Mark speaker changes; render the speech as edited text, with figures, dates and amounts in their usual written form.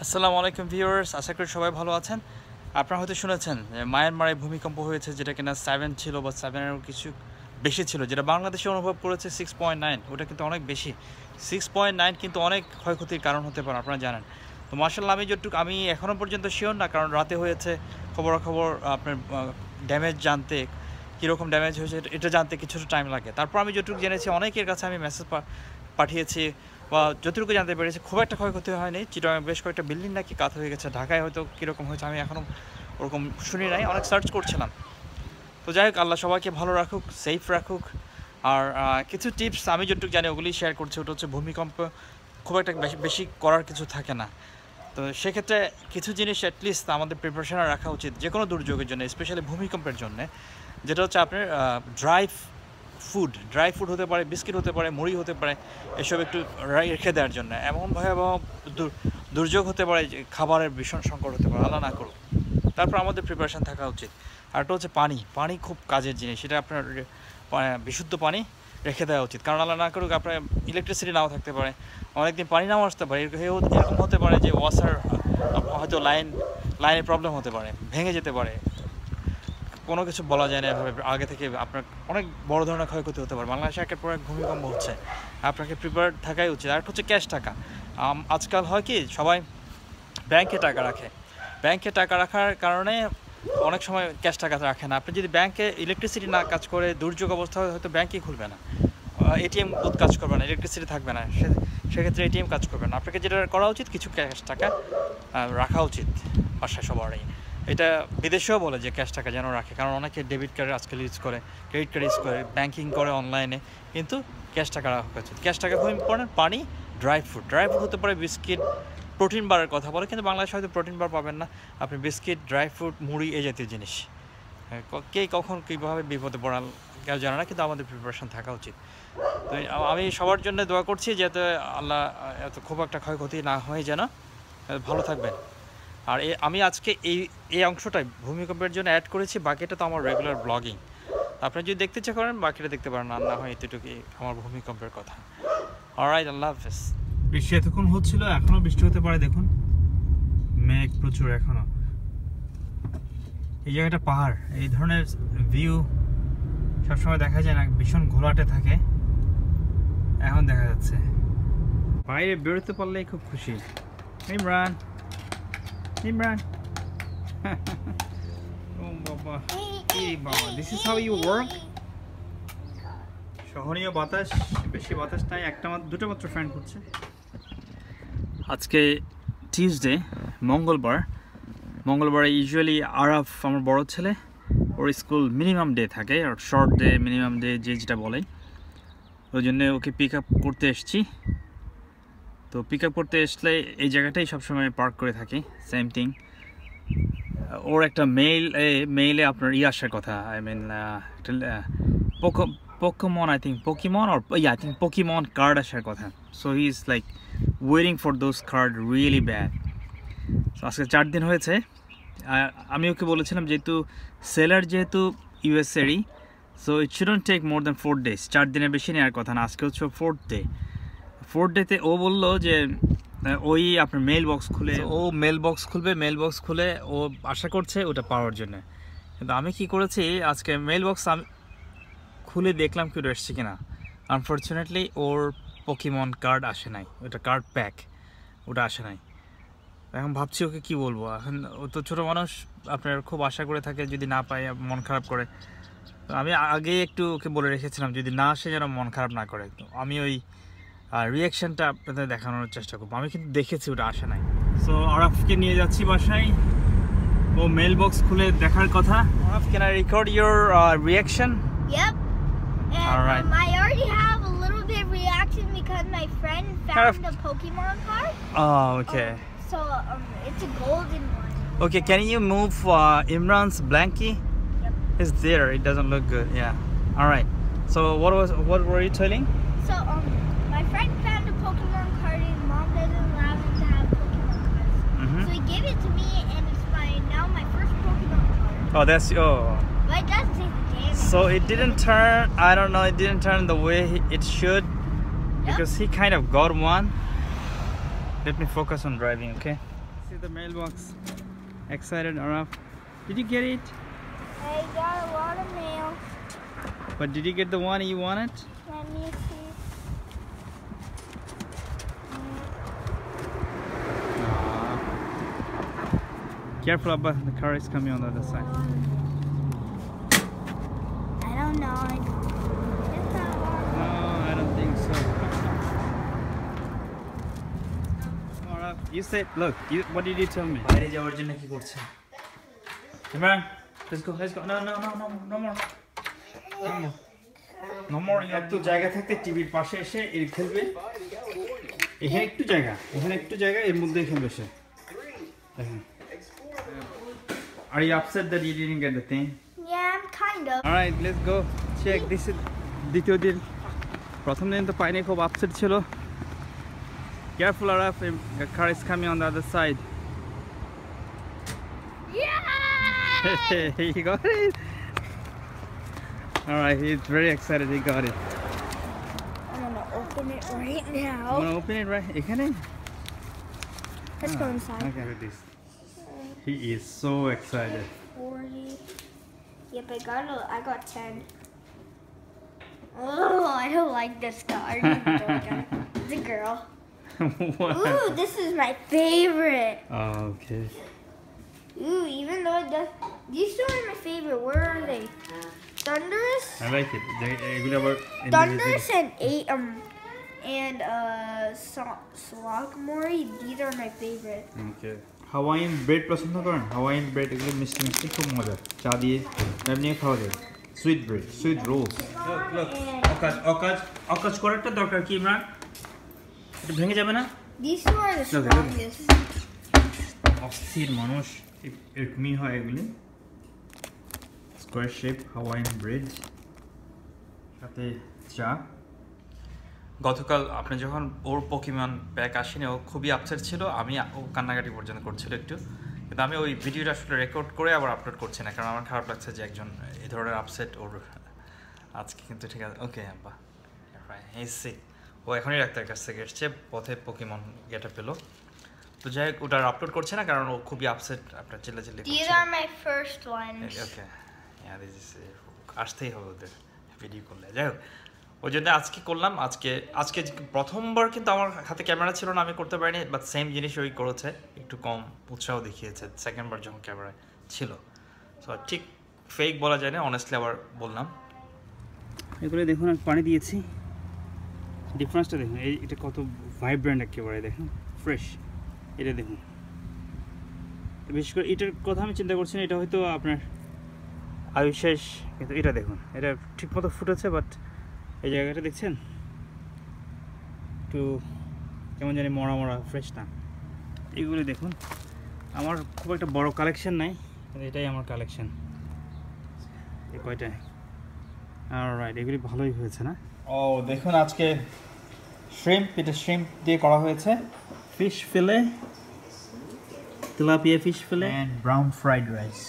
Speaker 1: আসসালামু আলাইকুম ভিউয়ার্স, আশা করি সবাই ভালো আছেন। আপনারা হয়তো শুনেছেন যে মায়ানমারে ভূমিকম্প হয়েছে, যেটা কিনা 7 ছিল বা 7-এরও কিছু বেশি ছিল, যেটা বাংলাদেশে অনুভব করেছে 6.9। ওটা কিন্তু অনেক বেশি। 6.9 কিন্তু অনেক ক্ষয়ক্ষতির কারণ হতে পারে, আপনারা জানেন। তো মার্শাল্লাহ, আমি এখনও পর্যন্ত শিওর না, কারণ রাতে হয়েছে। খবরাখবর আপনার ড্যামেজ জানতে, কীরকম ড্যামেজ হয়েছে এটা জানতে কিছুটা টাইম লাগে। তারপর আমি যতটুকু জেনেছি, অনেকের কাছে আমি মেসেজ পাঠিয়েছি বা যতটুকু জানতে পেরেছি, খুব একটা ক্ষয়ক্ষতি হয়নি। চিটাগাং বেশ কয়েকটা বিল্ডিং নাকি কাত হয়ে গেছে। ঢাকায় হয়তো কীরকম হয়েছে আমি এখনও ওরকম শুনি নাই, অনেক সার্চ করছিলাম। তো যাই হোক, আল্লাহ সবাইকে ভালো রাখুক, সেফ রাখুক। আর কিছু টিপস আমি যতটুকু জানি ওগুলি শেয়ার করছি। ওটা হচ্ছে, ভূমিকম্প খুব একটা বেশি করার কিছু থাকে না। তো সেক্ষেত্রে কিছু জিনিস অ্যাটলিস্ট আমাদের প্রিপারেশন রাখা উচিত যে কোনো দুর্যোগের জন্য, স্পেশালি ভূমিকম্পের জন্য। যেটা হচ্ছে আপনার ড্রাই ফুড হতে পারে, বিস্কিট হতে পারে, মুড়ি হতে পারে, এসব একটু রেখে দেওয়ার জন্য। এমন ভয়াবহ দুর্যোগ হতে পারে যে খাবারের ভীষণ সংকট হতে পারে, আল্লাহ না করুক। তারপর আমাদের প্রিপারেশান থাকা উচিত। আর একটা হচ্ছে পানি খুব কাজের জিনিস। সেটা আপনার বিশুদ্ধ পানি রেখে দেওয়া উচিত, কারণ আল্লাহ না করুক আপনার ইলেকট্রিসিটি নাও থাকতে পারে, অনেকদিন পানি নাও আসতে পারে। এরকম হতে পারে যে হয়তো লাইনের প্রবলেম হতে পারে, ভেঙে যেতে পারে। কোনো কিছু বলা যায় না এভাবে আগে থেকে। আপনার অনেক বড় ধরনের ক্ষয়ক্ষতি হতে পারে। বাংলাদেশে একের পর এক ভূমিকম্প হচ্ছে, আপনাকে প্রিপেয়ার থাকাই উচিত। আর হচ্ছে ক্যাশ টাকা। আজকাল হয় কি, সবাই ব্যাংকে টাকা রাখে। ব্যাংকে টাকা রাখার কারণে অনেক সময় ক্যাশ টাকা রাখে না। আপনি যদি ব্যাংকে ইলেকট্রিসিটি না কাজ করে, দুর্যোগ অবস্থা হয়তো ব্যাংকই খুলবে না, এটিএম বুথ কাজ করবে না, ইলেকট্রিসিটি থাকবে না, সেক্ষেত্রে এটিএম কাজ করবে না। আপনাকে যেটা করা উচিত, কিছু ক্যাশ টাকা রাখা উচিত বাসায় সবারই। এটা বিদেশেও বলে যে ক্যাশ টাকা যেন রাখে, কারণ অনেকে ডেবিট কার্ড আজকাল ইউজ করে, ক্রেডিট কার্ড ইউজ করে, ব্যাঙ্কিং করে অনলাইনে, কিন্তু ক্যাশ টাকা রাখা উচিত। ক্যাশ টাকা খুব ইম্পর্টেন্ট। পানি, ড্রাই ফ্রুট হতে পারে, বিস্কিট, প্রোটিন বারের কথা বলে, কিন্তু বাংলাদেশে হয়তো প্রোটিন বার পাবেন না। আপনি বিস্কিট, ড্রাই ফ্রুট, মুড়ি, এই জাতীয় জিনিস। কে কখন কীভাবে বিপদে পড়াল কেউ জানে না, কিন্তু আমাদের প্রিপারেশন থাকা উচিত। তো আমি সবার জন্য দোয়া করছি, যাতে আল্লাহ এত খুব একটা ক্ষয়ক্ষতি না হয়, যেন ভালো থাকবেন। আর আমি আজকে এই অংশটাই ভূমিকম্পের জন্য অ্যাড করেছি, বাকিটা তো আমার রেগুলার ব্লগিং। আপনি যদি দেখতে ইচ্ছা করেন, বাকিটা দেখতে পারেন, আর না হয় এতটুকুই আমার ভূমিকম্পের কথা। অলরাইট, আল্লাহ হাফেজ। বৃষ্টি এতক্ষণ হচ্ছিল, এখনও বৃষ্টি হতে পারে। দেখুন, মেঘ প্রচুর এখনও। এই জায়গাটা পাহাড়, এই ধরনের ভিউ সবসময় দেখা যায় না, ভীষণ ঘোলাটে থাকে। এখন দেখা যাচ্ছে। বাইরে বেরোতে পারলেই খুব খুশি। Imran, oh baba, hey baba, this is how you work. সহনীয় বাতাস, বেশি বাতাস নাই, দুটো মাত্র ফ্যান করছে। আজকে টিউসডে, মঙ্গলবারে ইউজুয়ালি আরাফ, আমার বড় ছেলে, ওর স্কুল মিনিমাম ডে থাকে, আর শর্ট ডে, মিনিমাম ডে যেটা বলে, ওই জন্য ওকে পিক আপ করতে এসছি। তো পিক আপ করতে আসলে এই জায়গাটাই সবসময় পার্ক করে থাকি, সেম থিং। ওর একটা মেইলে আপনার আসার কথা, আই মিন পোকিমন কার্ড আসার কথা। So he is like waiting for those card really bad. So আজকে 4 দিন হয়েছে। আমি ওকে বলেছিলাম, যেহেতু সেলার যেহেতু ইউএসএরই, so it shouldn't take more than 4 days। 4 দিনের বেশি নেওয়ার কথা না। আজকে হচ্ছে 4th ডে। 4th ডেতে ও বললো যে ওই আপনার মেল বক্স খুলে ও আশা করছে ওটা পাওয়ার জন্য। কিন্তু আমি কি করেছি, আজকে মেল বক্স আমি খুলে দেখলাম কি ওটা এসছে কিনা। আনফর্চুনেটলি ওর পোকিমন কার্ড আসে নাই, ওটা কার্ড প্যাক, ওটা আসে নাই। এখন ভাবছি ওকে কি বলবো। এখন ও তো ছোটো মানুষ, আপনার খুব আশা করে থাকে, যদি না পাই মন খারাপ করে। আমি আগেই একটু ওকে বলে রেখেছিলাম, যদি না আসে যেন মন খারাপ না করে। তো আমি ওই রিয়াকশানটা আপনাদের দেখানোর চেষ্টা করবো। আমি কিন্তু দেখেছি ওটা আসে নাই। সো আরাফকে নিয়ে যাচ্ছি বাসায়, ও মেল বক্স খুলে দেখার কথা। Araf, can I record your reaction?
Speaker 2: Yep. And
Speaker 1: All right.
Speaker 2: I already have a little bit of reaction because my friend found a Pokemon card.
Speaker 1: Oh, okay.
Speaker 2: So it's a golden one.
Speaker 1: Okay, can you move Imran's blankie?
Speaker 2: Yep.
Speaker 1: It's there. It doesn't look good. Yeah. All right. So what were you telling?
Speaker 2: So my friend found a Pokemon card and mom doesn't allow him to have Pokemon cards.
Speaker 1: Mm-hmm.
Speaker 2: So he gave it to me and it's my first Pokemon card.
Speaker 1: Oh, that's
Speaker 2: But it does take the damage.
Speaker 1: So it didn't turn. I don't know. It didn't turn the way it should, because he kind of got one. Let me focus on driving, okay? This is the mailbox. Excited, Araf? Did you get it?
Speaker 2: I got a lot of mail.
Speaker 1: But did you get the one you wanted?
Speaker 2: Let me see.
Speaker 1: Careful, Abba. The car is coming on the other side.
Speaker 2: I don't know. It's not one.
Speaker 1: No, I don't think so. Araf, you said, look, what did you tell me? বাইরে যাওয়ার জন্য কি করছে? Imran, let's go. No more. No more. একটু জায়গা থাকতে টিভির পাশে এসে এর খেলবে। এখানে একটু জায়গা এর মধ্যে খেলবে সে। দেখেন। Are you upset that you didn't get the thing?
Speaker 2: Yeah, I'm kind of.
Speaker 1: All right, let's go check. This is দ্বিতীয় দিন। প্রথম দিন তো পাইনি, খুব আপসেট ছিল। Careful, Araf. The car is coming on the other side.
Speaker 2: Yeah!
Speaker 1: He got it. All right, he's very excited. He got it.
Speaker 2: I'm gonna open it right
Speaker 1: You
Speaker 2: now.
Speaker 1: wanna open it right? এখানে?
Speaker 2: Let's go inside.
Speaker 1: Okay. Look at this. He is so excited.
Speaker 2: 40. Yep, I got 10. Oh, I don't like this card. It's a girl.
Speaker 1: What?
Speaker 2: Ooh, this is my favorite.
Speaker 1: Oh, okay.
Speaker 2: Ooh, even though it does, these two are my favorite. Where are they? Thunderous,
Speaker 1: I like it. এগুলো আবার
Speaker 2: Thunderous, and Slogmori. These are my favorite.
Speaker 1: Okay. Hawaiian bread পছন্দ করেন? Hawaiian bread এগুলো মিষ্টি মিষ্টি খুব মজা। চা দিয়ে এমনি খাওয়া যায়। Sweet bread, sweet rolls. Look. অকাজ করাটা দরকার কি ইমরান? এটা ভেঙে যাবে না?
Speaker 2: These two are the
Speaker 1: Look, look.
Speaker 2: strongest.
Speaker 1: অস্থির মানুষ এরকমই হয় এগুলি। স্কোয়ার শেপ হাওয়াইয়ান ব্রেড সাথে চা। গতকাল আপনি যখন ওর পোকেমন প্যাক আসেনি, ও খুবই আপসেট ছিল। ও কান্নাকাটি পর্যন্ত করছিল একটু, কিন্তু আমি ওই ভিডিওটা আসলে রেকর্ড করে আবার আপলোড করছি না, কারণ আমার খারাপ লাগছে যে একজন এই ধরনের আপসেট ওর আজকে। কিন্তু ঠিক আছে, ওকে আব্বা এসছি। ও এখনই ডাক্তারের কাছ থেকে এসছে, পথে পোকেমন গেটা পেলো। তো যাই হোক, ওটা আপলোড করছে না কারণ ও খুবই আপসেট, আপনার চিল্লাচিল্লি করছে।
Speaker 2: These are my first ones.
Speaker 1: ওকে, আসতেই হবে ওদের ভিডিও করলে। যাই হোক, ওই জন্য আজকে করলাম। আজকে প্রথমবার কিন্তু আমার হাতে ক্যামেরা ছিল না, আমি করতে পারিনি। বাট সেম জিনিস ওই করেছে, একটু কম উৎসাহ দেখিয়েছে সেকেন্ডবার যখন ক্যামেরা ছিল। সো ঠিক ফেক বলা যায় না, অনেস্টলি আবার বললাম। এগুলো দেখুন, আমি পানি দিয়েছি, ডিফারেন্সটা দেখুন। এটা কত ভাইব্রেন্ট একেবারে, দেখুন ফ্রেশ। এটা দেখুন, বিশেষ করে এটার কথা আমি চিন্তা করছি না, এটা হয়তো আপনার আয়ু শেষ, কিন্তু এটা দেখুন, এটা ঠিক মতো ফুটেছে। বাট এই জায়গাটা দেখছেন একটু কেমন জানি মরা ফ্রেশ না। এইগুলি দেখুন, আমার খুব একটা বড় কালেকশন নাই, কিন্তু এটাই আমার কালেকশন, এই কয়টায়। অলরাইট, এগুলি ভালোই হয়েছে না? ও দেখুন, আজকে এটা শ্রিম্প দিয়ে করা হয়েছে, fish fillet, tilapia fish fillet,
Speaker 3: and brown fried rice.